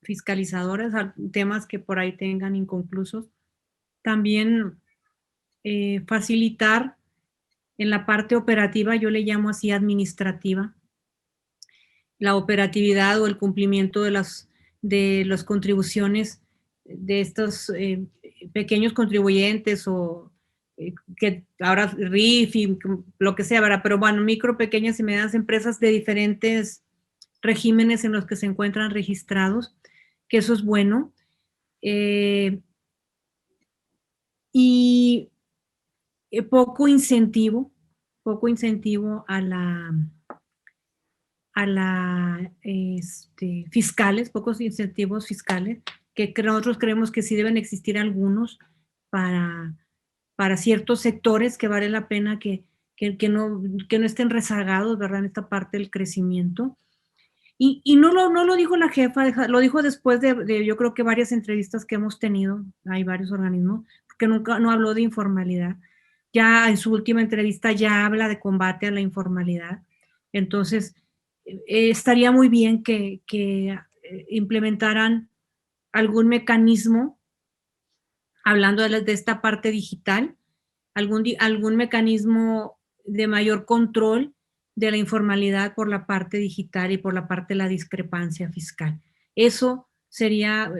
fiscalizadora, a temas que por ahí tengan inconclusos. También facilitar en la parte operativa, yo le llamo así administrativa, la operatividad o el cumplimiento de las contribuciones de estos pequeños contribuyentes o que ahora RIF y lo que sea, ¿verdad? Pero bueno, micro, pequeñas y medianas empresas de diferentes regímenes en los que se encuentran registrados, que eso es bueno. Y poco incentivo a la fiscales, pocos incentivos fiscales, que nosotros creemos que sí deben existir algunos para ciertos sectores que vale la pena que no estén rezagados, ¿verdad?, en esta parte del crecimiento. Y no lo dijo la jefa, lo dijo después de yo creo que varias entrevistas que hemos tenido, hay varios organismos, que nunca no habló de informalidad. Ya en su última entrevista ya habla de combate a la informalidad. Entonces, estaría muy bien que implementaran algún mecanismo, hablando de esta parte digital, algún mecanismo de mayor control de la informalidad por la parte digital y por la parte de la discrepancia fiscal. Eso sería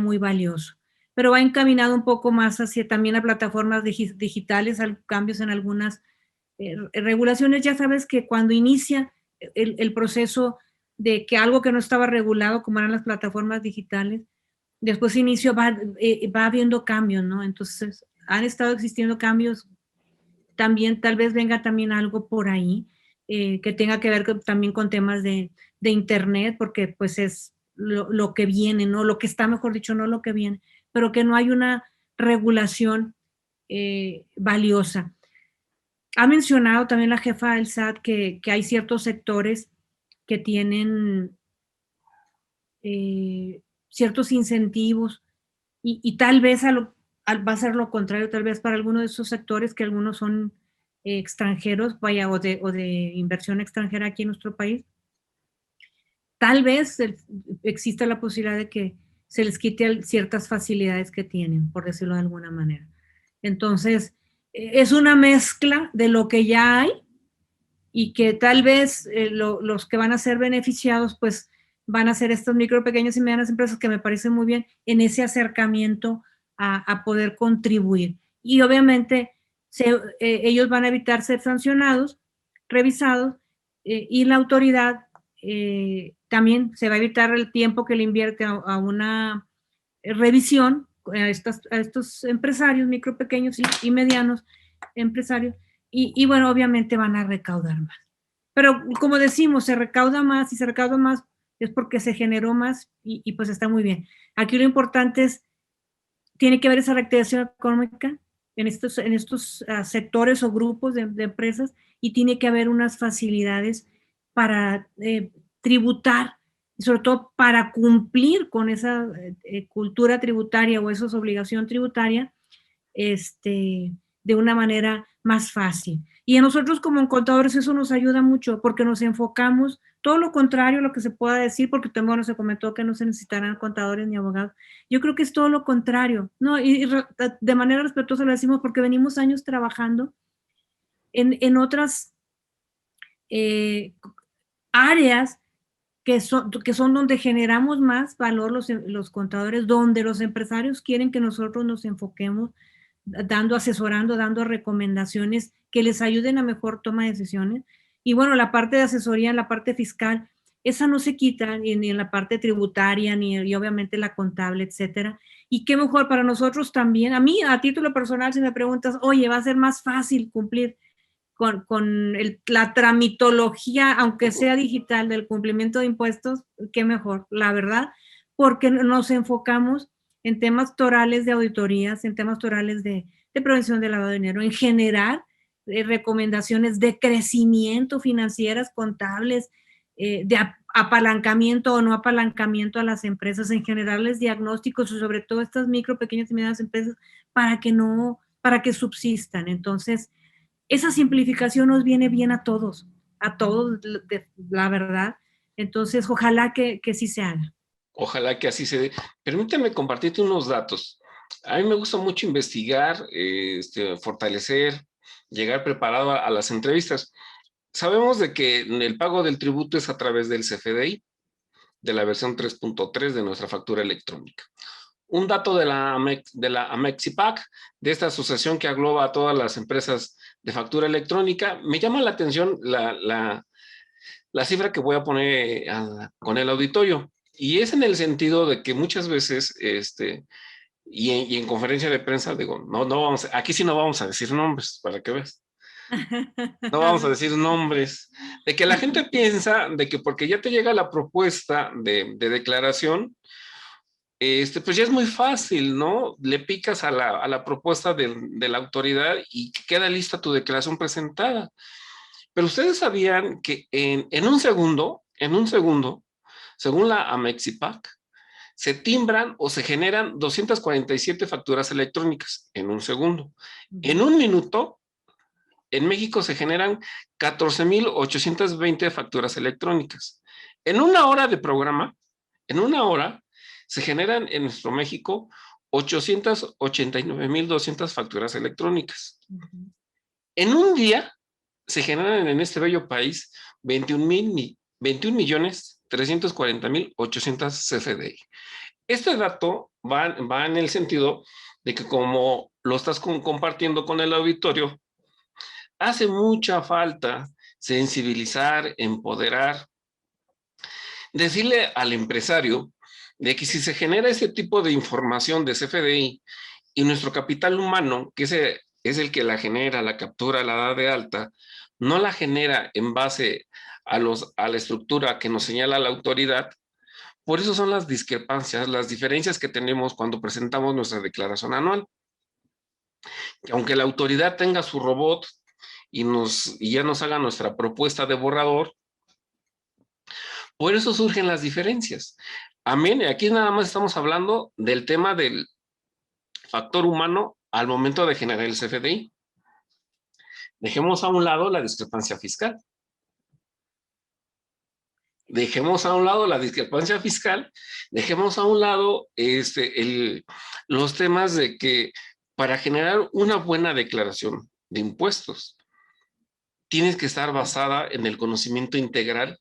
muy valioso. Pero va encaminado un poco más hacia también a plataformas digitales, cambios en algunas regulaciones. Ya sabes que cuando inicia el proceso de que algo que no estaba regulado, como eran las plataformas digitales, después inicio va habiendo cambios, ¿no? Entonces, han estado existiendo cambios también tal vez venga también algo por ahí que tenga que ver también con temas de internet, porque pues es lo que viene, ¿no? Lo que está, mejor dicho, no lo que viene, pero que no hay una regulación valiosa. Ha mencionado también la jefa del SAT que hay ciertos sectores que tienen ciertos incentivos y tal vez va a ser lo contrario, tal vez para algunos de esos sectores, que algunos son extranjeros, vaya, o de inversión extranjera aquí en nuestro país, tal vez exista la posibilidad de que se les quite ciertas facilidades que tienen, por decirlo de alguna manera. Entonces, es una mezcla de lo que ya hay y que tal vez los que van a ser beneficiados, pues van a ser estas micro, pequeñas y medianas empresas, que me parece muy bien en ese acercamiento a poder contribuir. Y obviamente ellos van a evitar ser sancionados, revisados, y la autoridad también se va a evitar el tiempo que le invierte a una revisión a estos empresarios, micro, pequeños y medianos empresarios, y bueno, obviamente van a recaudar más. Pero como decimos, se recauda más, y se recauda más es porque se generó más y pues está muy bien. Aquí lo importante es, tiene que haber esa reactivación económica en estos sectores o grupos de empresas, y tiene que haber unas facilidades para tributar, y sobre todo para cumplir con esa cultura tributaria o esa obligación tributaria de una manera más fácil. Y a nosotros como contadores eso nos ayuda mucho, porque nos enfocamos, todo lo contrario a lo que se pueda decir, porque bueno, se comentó que no se necesitarán contadores ni abogados. Yo creo que es todo lo contrario, ¿no? Y de manera respetuosa lo decimos porque venimos años trabajando en otras áreas que son donde generamos más valor los contadores, donde los empresarios quieren que nosotros nos enfoquemos, asesorando, dando recomendaciones que les ayuden a mejor toma de decisiones. Y bueno, la parte de asesoría, la parte fiscal, esa no se quita, ni en la parte tributaria, y obviamente la contable, etcétera. Y qué mejor para nosotros también. A mí, a título personal, si me preguntas, oye, va a ser más fácil cumplir con la tramitología, aunque sea digital, del cumplimiento de impuestos, qué mejor, la verdad, porque nos enfocamos en temas torales de auditorías, en temas torales de prevención del lavado de dinero, en generar recomendaciones de crecimiento financieras, contables, de apalancamiento o no apalancamiento a las empresas, en generarles diagnósticos, y sobre todo estas micro, pequeñas y medianas empresas, para que subsistan. Entonces, esa simplificación nos viene bien a todos, la verdad. Entonces, ojalá que sí se haga. Ojalá que así se dé. Permítame compartirte unos datos. A mí me gusta mucho investigar, fortalecer, llegar preparado a las entrevistas. Sabemos de que el pago del tributo es a través del CFDI, de la versión 3.3 de nuestra factura electrónica. Un dato de la Amexipac, de esta asociación que agloba a todas las empresas de factura electrónica, me llama la atención la cifra que voy a poner con el auditorio. Y es en el sentido de que muchas veces, y en conferencia de prensa, digo, no vamos, aquí sí no vamos a decir nombres, para que veas. No vamos a decir nombres, de que la gente piensa de que porque ya te llega la propuesta de declaración, pues ya es muy fácil, ¿no? Le picas a la propuesta de la autoridad y queda lista tu declaración presentada. Pero ustedes sabían que en un segundo, según la Amexipac, se timbran o se generan 247 facturas electrónicas en un segundo. En un minuto, en México se generan 14,820 facturas electrónicas. En una hora de programa, se generan en nuestro México 889,200 facturas electrónicas. En un día se generan en este bello país 21,340,800 CFDI. Este dato va en el sentido de que, como lo estás compartiendo con el auditorio, hace mucha falta sensibilizar, empoderar, decirle al empresario de que si se genera ese tipo de información de CFDI y nuestro capital humano, que ese es el que la genera, la captura, la da de alta, no la genera en base a la estructura que nos señala la autoridad. Por eso son las discrepancias, las diferencias que tenemos cuando presentamos nuestra declaración anual. Aunque la autoridad tenga su robot y ya nos haga nuestra propuesta de borrador, por eso surgen las diferencias. Amén, aquí nada más estamos hablando del tema del factor humano al momento de generar el CFDI. Dejemos a un lado la discrepancia fiscal. Dejemos a un lado la discrepancia fiscal, dejemos a un lado los temas de que para generar una buena declaración de impuestos, tienes que estar basada en el conocimiento integral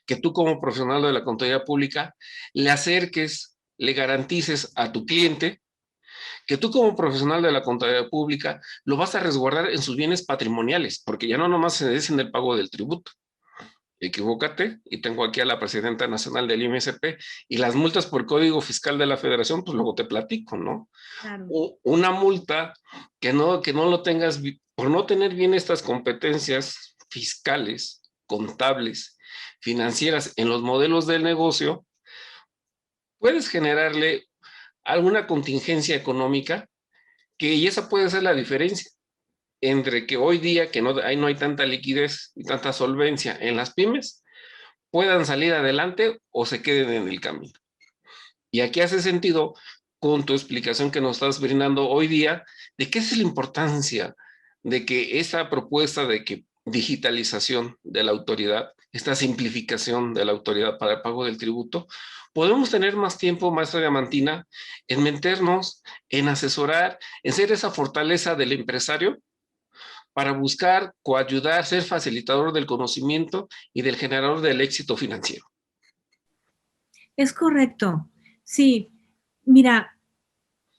que tú como profesional de la contabilidad pública le acerques, le garantices a tu cliente que tú como profesional de la contabilidad pública lo vas a resguardar en sus bienes patrimoniales, porque ya no nomás es en el pago del tributo. Equivócate, y tengo aquí a la presidenta nacional del IMSP, y las multas por Código Fiscal de la Federación, pues luego te platico, ¿no? Claro. Una multa que no lo tengas, por no tener bien estas competencias fiscales, contables, financieras en los modelos del negocio, puedes generarle alguna contingencia económica y esa puede ser la diferencia entre que hoy día que no hay tanta liquidez y tanta solvencia en las pymes, puedan salir adelante o se queden en el camino. Y aquí hace sentido con tu explicación que nos estás brindando hoy día de qué es la importancia de que esta propuesta de que digitalización de la autoridad, esta simplificación de la autoridad para el pago del tributo, podemos tener más tiempo, maestra Diamantina, en meternos, en asesorar, en ser esa fortaleza del empresario para buscar, coayudar, ser facilitador del conocimiento y del generador del éxito financiero. Es correcto. Sí, mira,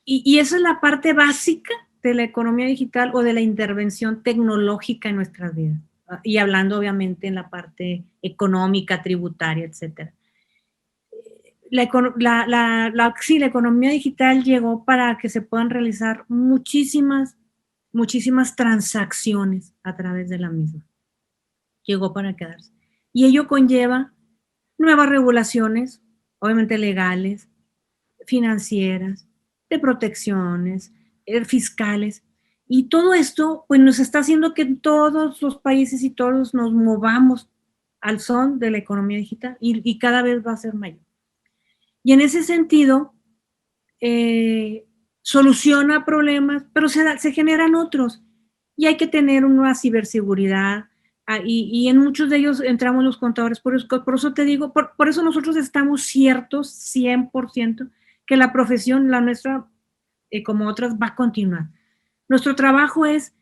y esa es la parte básica de la economía digital o de la intervención tecnológica en nuestras vidas. Y hablando obviamente en la parte económica, tributaria, etcétera. Sí, la economía digital llegó para que se puedan realizar muchísimas transacciones a través de la misma. Llegó para quedarse. Y ello conlleva nuevas regulaciones, obviamente legales, financieras, de protecciones, fiscales. Y todo esto, pues, nos está haciendo que todos los países y todos nos movamos al son de la economía digital y cada vez va a ser mayor. Y en ese sentido, soluciona problemas, pero se generan otros. Y hay que tener una ciberseguridad, y en muchos de ellos entramos los contadores. Por eso te digo, por eso nosotros estamos ciertos, 100%, que la profesión, la nuestra, como otras, va a continuar. Nuestro trabajo es,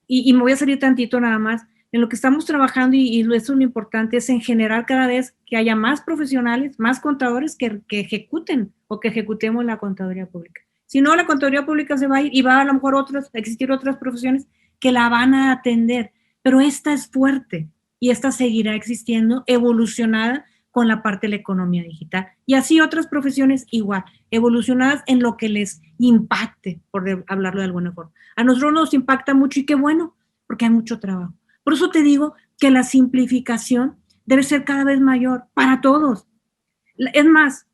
y me voy a salir tantito nada más, en lo que estamos trabajando, y eso es lo importante, es en generar cada vez que haya más profesionales, más contadores que ejecuten o que ejecutemos la contaduría pública. Si no, la contaduría pública se va a ir y va a lo mejor a existir otras profesiones que la van a atender, pero esta es fuerte y esta seguirá existiendo, evolucionada con la parte de la economía digital. Y así otras profesiones igual, evolucionadas en lo que les impacte, por hablarlo de alguna forma. A nosotros nos impacta mucho y qué bueno, porque hay mucho trabajo. Por eso te digo que la simplificación debe ser cada vez mayor para todos. Es más,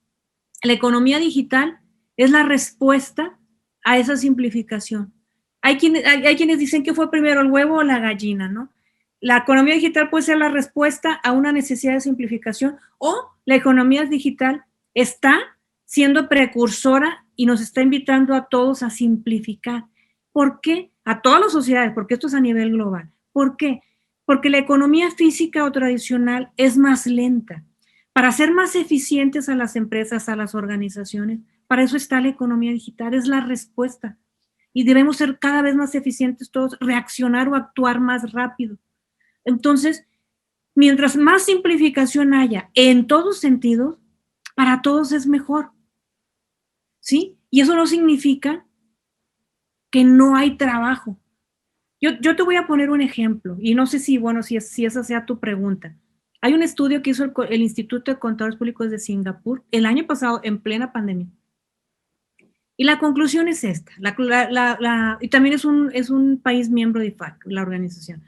la economía digital es la respuesta a esa simplificación. Hay quienes dicen que fue primero el huevo o la gallina, ¿no? La economía digital puede ser la respuesta a una necesidad de simplificación, o la economía digital está siendo precursora y nos está invitando a todos a simplificar. ¿Por qué? A todas las sociedades, porque esto es a nivel global. ¿Por qué? Porque la economía física o tradicional es más lenta. Para ser más eficientes a las empresas, a las organizaciones, para eso está la economía digital, es la respuesta. Y debemos ser cada vez más eficientes todos, reaccionar o actuar más rápido. Entonces, mientras más simplificación haya en todos sentidos, para todos es mejor. ¿Sí? Y eso no significa que no hay trabajo. Yo te voy a poner un ejemplo, y no sé si esa sea tu pregunta. Hay un estudio que hizo el Instituto de Contadores Públicos de Singapur el año pasado, en plena pandemia. Y la conclusión es esta, y también es un país miembro de IFAC, la organización.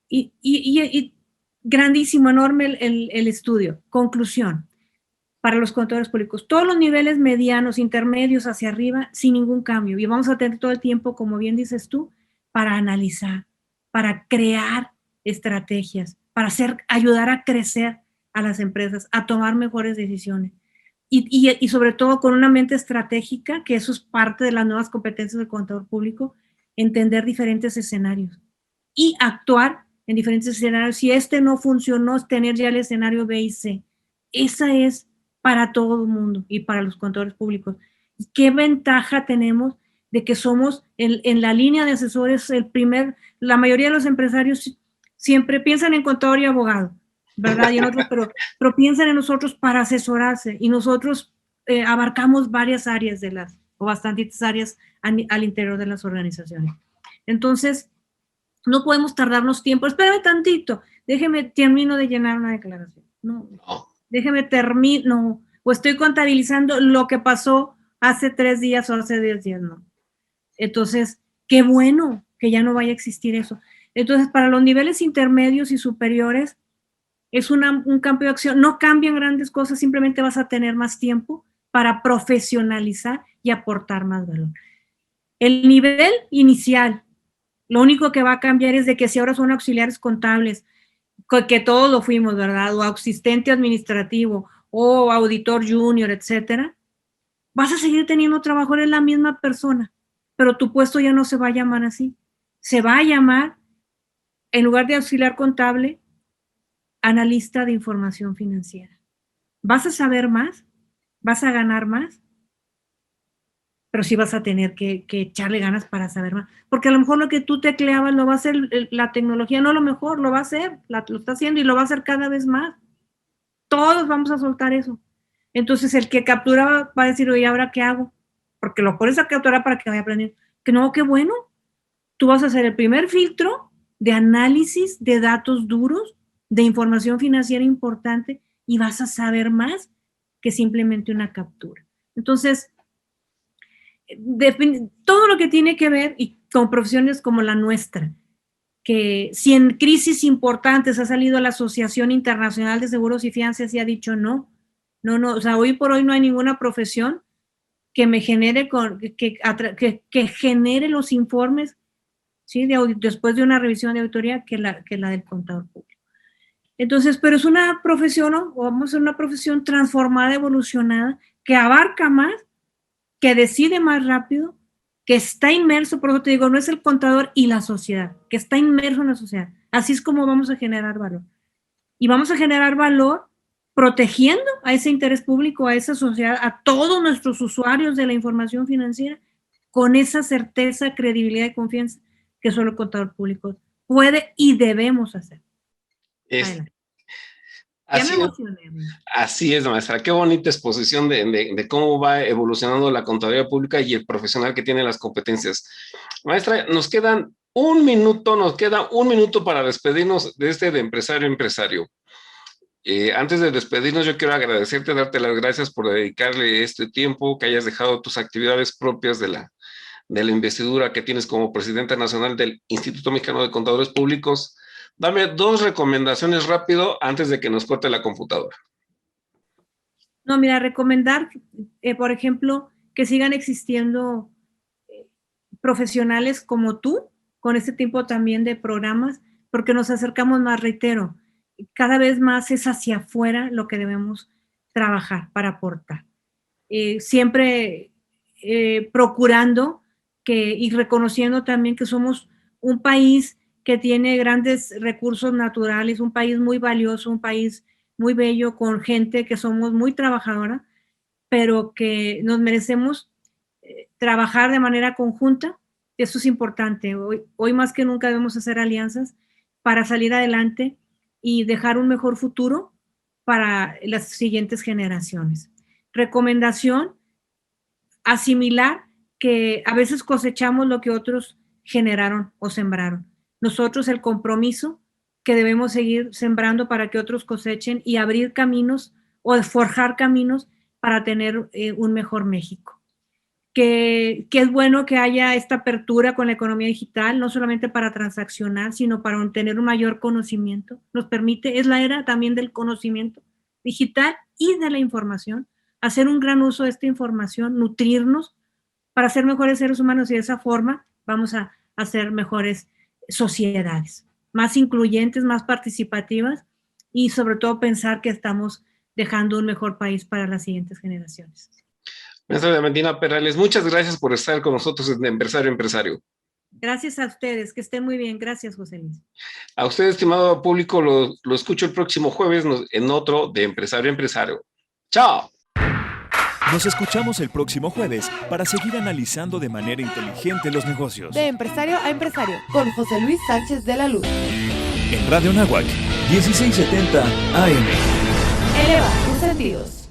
Y grandísimo, enorme el estudio. Conclusión, para los contadores públicos, todos los niveles medianos, intermedios, hacia arriba, sin ningún cambio. Y vamos a tener todo el tiempo, como bien dices tú, para analizar, para crear estrategias, para ayudar a crecer a las empresas, a tomar mejores decisiones. Y sobre todo con una mente estratégica, que eso es parte de las nuevas competencias del contador público, entender diferentes escenarios y actuar en diferentes escenarios. Si este no funcionó, tener ya el escenario B y C. Esa es para todo el mundo y para los contadores públicos. ¿Qué ventaja tenemos de que somos en la línea de asesores la mayoría de los empresarios siempre piensan en contador y abogado, ¿verdad? Y en otros, pero piensan en nosotros para asesorarse, y nosotros abarcamos varias áreas o bastantes áreas al interior de las organizaciones. Entonces, no podemos tardarnos tiempo. Espérame tantito, termino de llenar una declaración. No. Termino, o estoy contabilizando lo que pasó hace 3 días o hace 10 días, no. Entonces, qué bueno que ya no vaya a existir eso. Entonces, para los niveles intermedios y superiores, es un cambio de acción. No cambian grandes cosas, simplemente vas a tener más tiempo para profesionalizar y aportar más valor. El nivel inicial, lo único que va a cambiar es de que si ahora son auxiliares contables, que todos lo fuimos, ¿verdad? O asistente administrativo, o auditor junior, etcétera, vas a seguir teniendo trabajo, eres la misma persona, pero tu puesto ya no se va a llamar así. Se va a llamar, en lugar de auxiliar contable, analista de información financiera. Vas a saber más, vas a ganar más, pero sí vas a tener que echarle ganas para saber más. Porque a lo mejor lo que tú tecleabas lo va a hacer la tecnología, no lo mejor, lo va a hacer, lo está haciendo y lo va a hacer cada vez más. Todos vamos a soltar eso. Entonces el que capturaba va a decir, oye, ¿ahora qué hago? Porque lo pones a capturar para que vaya a aprender. Que no, qué bueno. Tú vas a hacer el primer filtro de análisis de datos duros, de información financiera importante, y vas a saber más que simplemente una captura. Entonces, todo lo que tiene que ver y con profesiones como la nuestra, que si en crisis importantes ha salido la Asociación Internacional de Seguros y Fianzas y ha dicho no, o sea, hoy por hoy no hay ninguna profesión que me genere, que genere los informes, ¿sí? Después de una revisión de auditoría que la del contador público. Entonces, pero es una profesión, ¿no? Vamos a ser una profesión transformada, evolucionada, que abarca más, que decide más rápido, que está inmerso, por eso te digo, no es el contador y la sociedad, que está inmerso en la sociedad. Así es como vamos a generar valor. Y vamos a generar valor protegiendo a ese interés público, a esa sociedad, a todos nuestros usuarios de la información financiera, con esa certeza, credibilidad y confianza que solo el contador público puede y debemos hacer. Así es, maestra. Qué bonita exposición de cómo va evolucionando la contaduría pública y el profesional que tiene las competencias. Maestra, nos queda un minuto para despedirnos de de empresario a empresario. Antes de despedirnos, yo quiero agradecerte, darte las gracias por dedicarle este tiempo, que hayas dejado tus actividades propias de la investidura que tienes como presidenta nacional del Instituto Mexicano de Contadores Públicos. Dame 2 recomendaciones rápido antes de que nos corte la computadora. No, mira, recomendar, por ejemplo, que sigan existiendo profesionales como tú, con este tipo también de programas, porque nos acercamos más, reitero, cada vez más es hacia afuera lo que debemos trabajar para aportar. Siempre procurando y reconociendo también que somos un país que tiene grandes recursos naturales, un país muy valioso, un país muy bello, con gente que somos muy trabajadora, pero que nos merecemos trabajar de manera conjunta. Eso es importante. Hoy más que nunca debemos hacer alianzas para salir adelante y dejar un mejor futuro para las siguientes generaciones. Recomendación, asimilar que a veces cosechamos lo que otros generaron o sembraron. Nosotros el compromiso que debemos seguir sembrando para que otros cosechen y abrir caminos o forjar caminos para tener un mejor México. que es bueno que haya esta apertura con la economía digital, no solamente para transaccionar, sino para tener un mayor conocimiento. Nos permite, es la era también del conocimiento digital y de la información, hacer un gran uso de esta información, nutrirnos para ser mejores seres humanos y de esa forma vamos a hacer mejores sociedades, más incluyentes, más participativas y sobre todo pensar que estamos dejando un mejor país para las siguientes generaciones. Maestra Diamantina Perales, muchas gracias por estar con nosotros en Empresario Empresario. Gracias a ustedes, que estén muy bien. Gracias, José Luis. A usted, estimado público, lo escucho el próximo jueves en otro de Empresario Empresario. ¡Chao! Nos escuchamos el próximo jueves para seguir analizando de manera inteligente los negocios. De empresario a empresario, con José Luis Sánchez de la Luz. En Radio Náhuac, 1670 AM. Eleva tus sentidos.